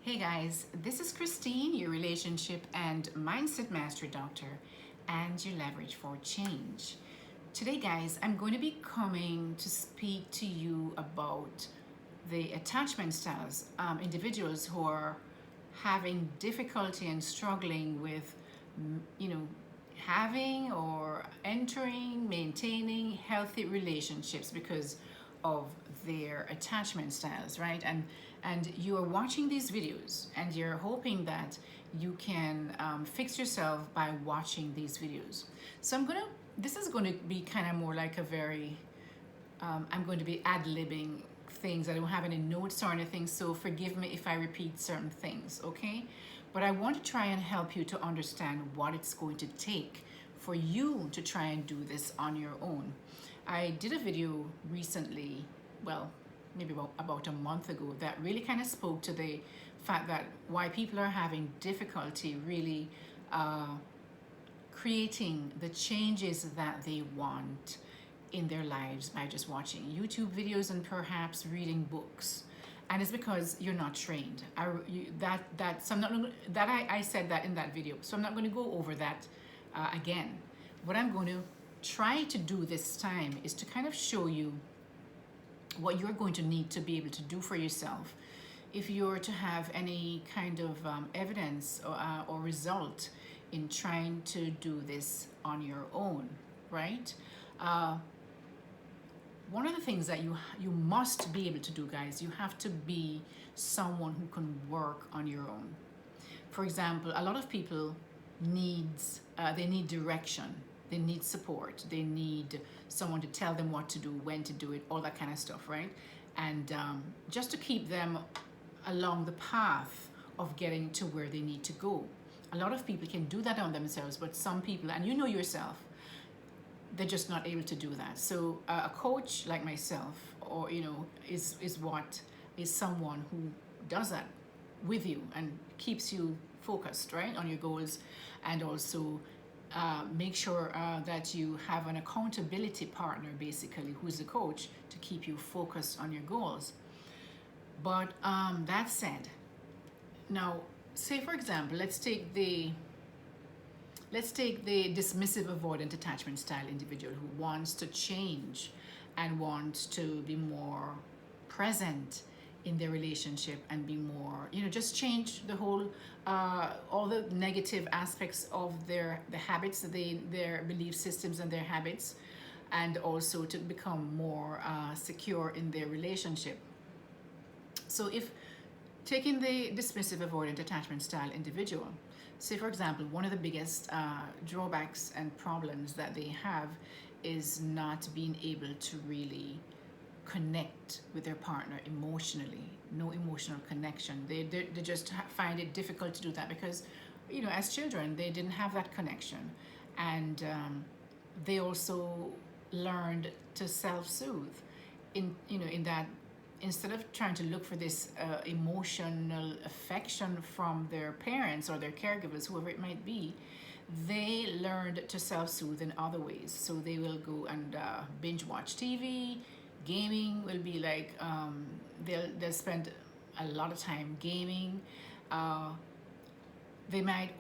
Hey guys, this is Christine, your relationship and mindset master doctor, and your leverage for change. Today, guys, I'm going to be coming to speak to you about the attachment styles, individuals who are having difficulty and struggling with, you know, having or entering, maintaining healthy relationships because of their attachment styles, right? And you are watching these videos and you're hoping that you can fix yourself by watching these videos. So this is going to be kind of more like a very, I'm going to be ad-libbing things. I don't have any notes or anything, so forgive me if I repeat certain things, okay? But I want to try and help you to understand what it's going to take for you to try and do this on your own. I did a video recently, well, maybe about a month ago, that really kind of spoke to the fact that why people are having difficulty really creating the changes that they want in their lives by just watching YouTube videos and perhaps reading books. And it's because you're not trained. I said that in that video, so I'm not going to go over that again. What I'm going to try to do this time is to kind of show you what you're going to need to be able to do for yourself if you're to have any kind of evidence or result in trying to do this on your own, right? One of the things that you must be able to do, guys, you have to be someone who can work on your own. For example, a lot of people they need direction, they need support, they need someone to tell them what to do, when to do it, all that kind of stuff, right? And just to keep them along the path of getting to where they need to go. A lot of people can do that on themselves, but some people, and you know yourself, they're just not able to do that. So a coach like myself, or is someone who does that with you and keeps you focused, right, on your goals, and also make sure that you have an accountability partner, basically, who's the coach, to keep you focused on your goals. But that said, now say for example, let's take the dismissive avoidant attachment style individual who wants to change and wants to be more present in their relationship and be more, just change the whole, all the negative aspects of the habits, their belief systems and their habits, and also to become more secure in their relationship. So if taking the dismissive avoidant attachment style individual, say for example, one of the biggest drawbacks and problems that they have is not being able to really connect with their partner emotionally, no emotional connection. They just find it difficult to do that because, as children, they didn't have that connection. And they also learned to self-soothe in that instead of trying to look for this emotional affection from their parents or their caregivers, whoever it might be, they learned to self-soothe in other ways. So they will go and binge watch TV. Gaming will be like, they'll spend a lot of time gaming. They might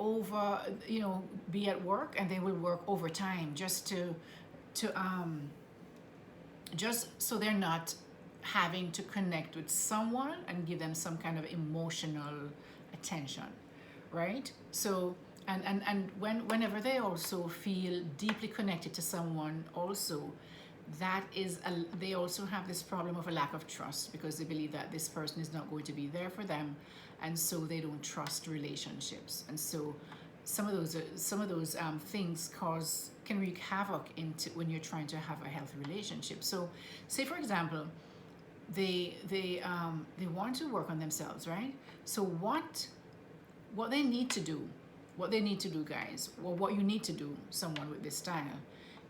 be at work and they will work overtime just so they're not having to connect with someone and give them some kind of emotional attention, right? So whenever they also feel deeply connected to someone, also they also have this problem of a lack of trust because they believe that this person is not going to be there for them, and so they don't trust relationships. And so some of those things can wreak havoc into when you're trying to have a healthy relationship. So say for example, they want to work on themselves, right? So what they need to do, guys, or what you need to do, someone with this style,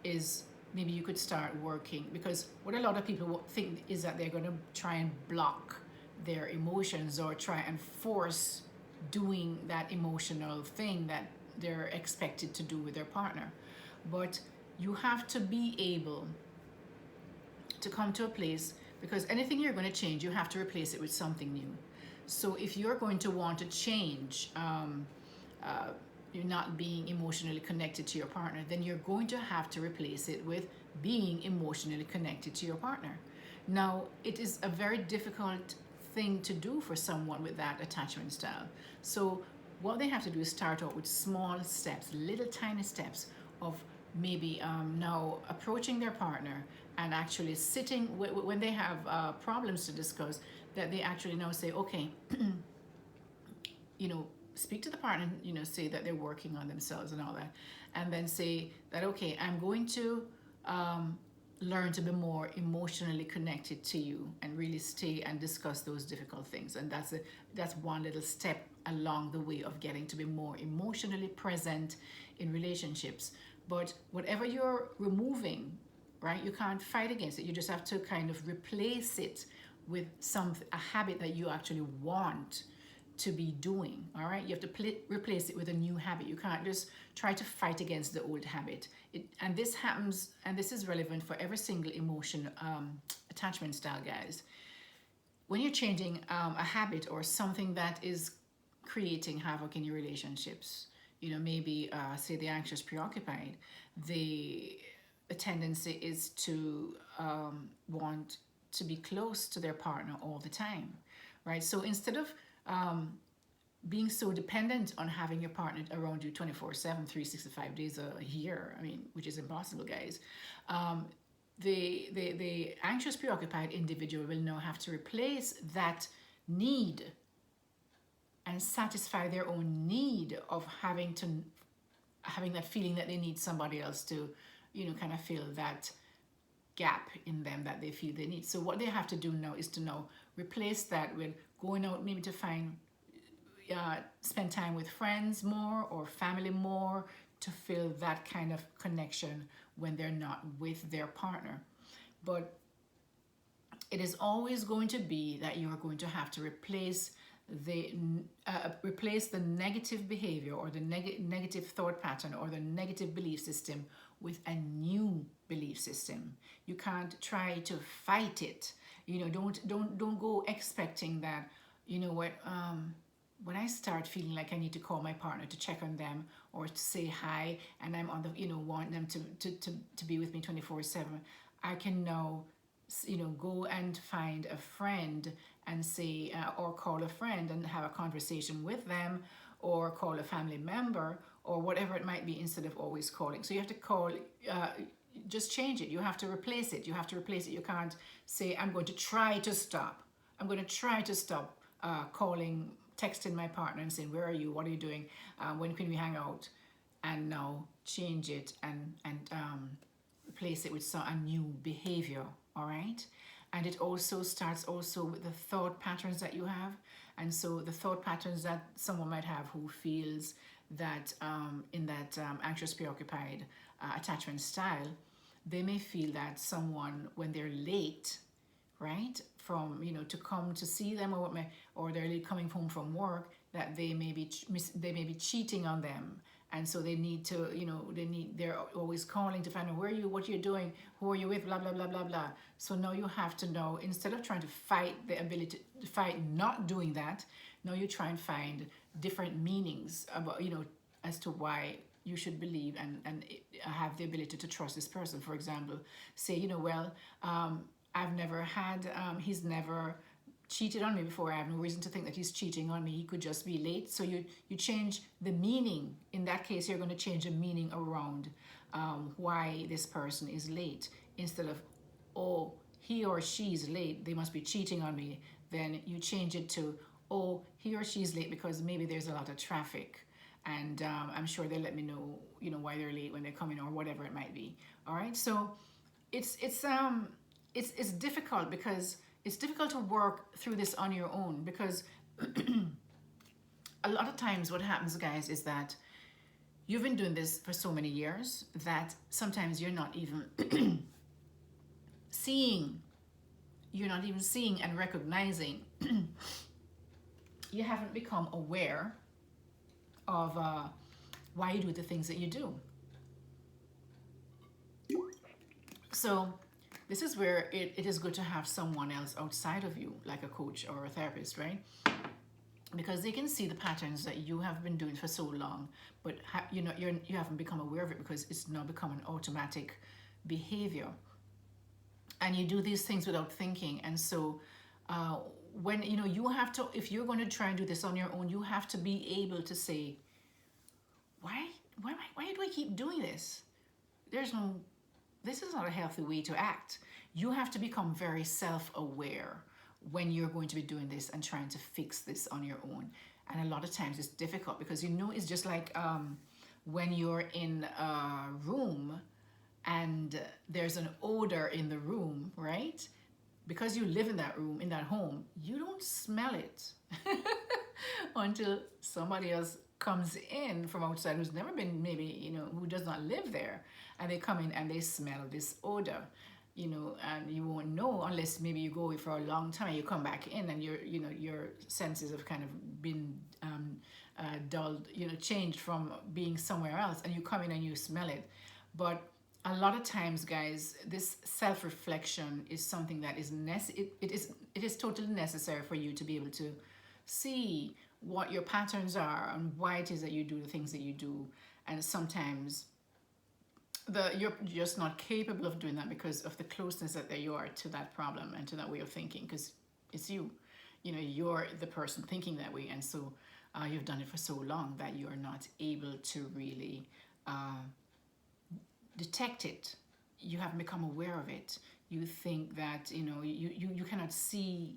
is maybe you could start working, because what a lot of people think is that they're going to try and block their emotions or try and force doing that emotional thing that they're expected to do with their partner. But you have to be able to come to a place, because anything you're going to change, you have to replace it with something new. So if you're going to want to change, uh, you're not being emotionally connected to your partner, then you're going to have to replace it with being emotionally connected to your partner. Now, it is a very difficult thing to do for someone with that attachment style. So, what they have to do is start out with small steps, little tiny steps of maybe now approaching their partner and actually sitting when they have problems to discuss, that they actually now say, okay, you know, speak to the partner, you know, say that they're working on themselves and all that, and then say that, okay, I'm going to learn to be more emotionally connected to you and really stay and discuss those difficult things. And that's one little step along the way of getting to be more emotionally present in relationships. But whatever you're removing, right, you can't fight against it. You just have to kind of replace it with a habit that you actually want to be doing. All right, you have to replace it with a new habit. You can't just try to fight against the old habit. And this happens, and this is relevant for every single emotion attachment style, guys. When you're changing a habit or something that is creating havoc in your relationships, you know, maybe say the anxious preoccupied, the tendency is to want to be close to their partner all the time, right? So instead of being so dependent on having your partner around you 24/7, 365 days a year, I mean, which is impossible, guys. The anxious preoccupied individual will now have to replace that need and satisfy their own need of having that feeling that they need somebody else to, you know, kind of fill that gap in them that they feel they need. So what they have to do now is to now replace that with going out, maybe to find spend time with friends more or family more, to feel that kind of connection when they're not with their partner. But it is always going to be that you are going to have to replace the negative behavior or the negative thought pattern or the negative belief system with a new belief system. You can't try to fight it. You know, don't go expecting that, you know what, when I start feeling like I need to call my partner to check on them or to say hi, and I'm on the, you know, want them to be with me 24/7, I can now, you know, go and find a friend and say, or call a friend and have a conversation with them, or call a family member, or whatever it might be, instead of always calling. So you have to call, just change it. You have to replace it. You have to replace it. You can't say, I'm going to try to stop. I'm going to try to stop calling, texting my partner and saying, where are you? What are you doing? When can we hang out? And now change it and replace it with a new behavior. All right. And it also starts also with the thought patterns that you have. And so the thought patterns that someone might have who feels that in that anxious preoccupied attachment style, they may feel that someone, when they're late, right, from, you know, to come to see them, or they're late coming home from work, that they may be cheating on them. And so they need to, you know, they're always calling to find out where are you, what you're doing, who are you with, blah, blah, blah, blah, blah. So now you have to know, instead of trying to fight the ability to fight not doing that, now you try and find different meanings about, you know, as to why you should believe and have the ability to trust this person. For example, say, you know, well, I've never had, he's never cheated on me before. I have no reason to think that he's cheating on me. He could just be late. So you change the meaning. In that case, you're going to change the meaning around why this person is late. Instead of, oh, he or she's late, they must be cheating on me. Then you change it to, oh, he or she's late because maybe there's a lot of traffic. And I'm sure they'll let me know, you know, why they're late when they're coming, or whatever it might be. All right. So it's difficult, because it's difficult to work through this on your own, because a lot of times what happens, guys, is that you've been doing this for so many years that sometimes you're not even seeing and recognizing. You haven't become aware of why you do the things that you do. So this is where it is good to have someone else outside of you, like a coach or a therapist, right? Because they can see the patterns that you have been doing for so long, but you haven't become aware of it because it's now become an automatic behavior, and you do these things without thinking. And so uh, when you have to, if you're going to try and do this on your own, you have to be able to say, why do I keep doing this? There's no, this is not a healthy way to act. You have to become very self-aware when you're going to be doing this and trying to fix this on your own. And a lot of times it's difficult because it's just like when you're in a room and there's an odor in the room, right? Because you live in that room, in that home, you don't smell it until somebody else comes in from outside who's never been, maybe, who does not live there, and they come in and they smell this odor, and you won't know unless maybe you go away for a long time and you come back in and your senses have kind of been dulled, changed from being somewhere else, and you come in and you smell it. But a lot of times, guys, this self-reflection is something that is it is totally necessary for you to be able to see what your patterns are and why it is that you do the things that you do. And sometimes you're just not capable of doing that because of the closeness that you are to that problem and to that way of thinking, because it's you're the person thinking that way. And so you've done it for so long that you're not able to really detect it. You haven't become aware of it. You think that you cannot see.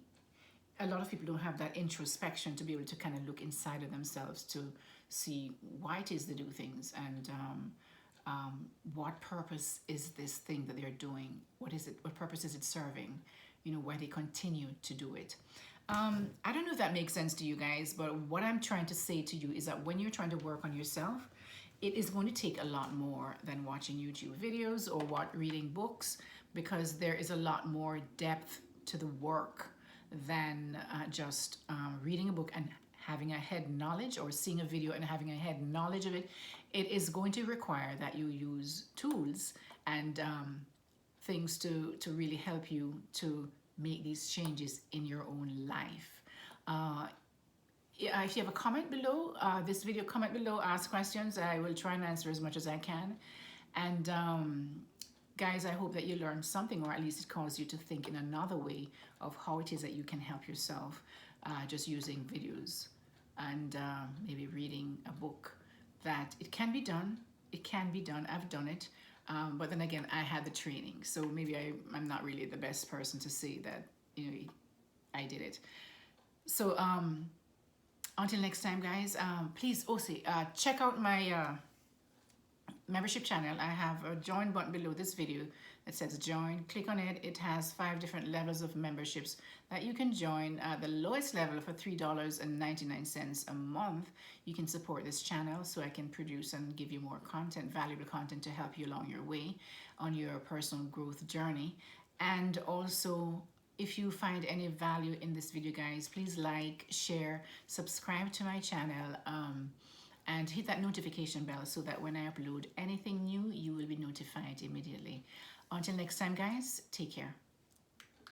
A lot of people don't have that introspection to be able to kind of look inside of themselves to see why it is they do things, and what purpose is this thing that they're doing? What is it? What purpose is it serving? Why they continue to do it. I don't know if that makes sense to you guys, but what I'm trying to say to you is that when you're trying to work on yourself, it is going to take a lot more than watching YouTube videos or reading books, because there is a lot more depth to the work than just reading a book and having a head knowledge, or seeing a video and having a head knowledge of it. It is going to require that you use tools and things to really help you to make these changes in your own life. If you have a comment below this video, comment below, ask questions. I will try and answer as much as I can. And guys, I hope that you learned something, or at least it caused you to think in another way of how it is that you can help yourself, just using videos and maybe reading a book. That it can be done. It can be done. I've done it. But then again, I had the training, so maybe I'm not really the best person to say that I did it. So until next time, guys, please also check out my membership channel. I have a join button below this video that says join. Click on it. It has 5 different levels of memberships that you can join. The lowest level for $3.99 a month. You can support this channel so I can produce and give you more content, valuable content, to help you along your way on your personal growth journey. And also, if you find any value in this video, guys, please like, share, subscribe to my channel, and hit that notification bell so that when I upload anything new, you will be notified immediately. Until next time, guys, take care.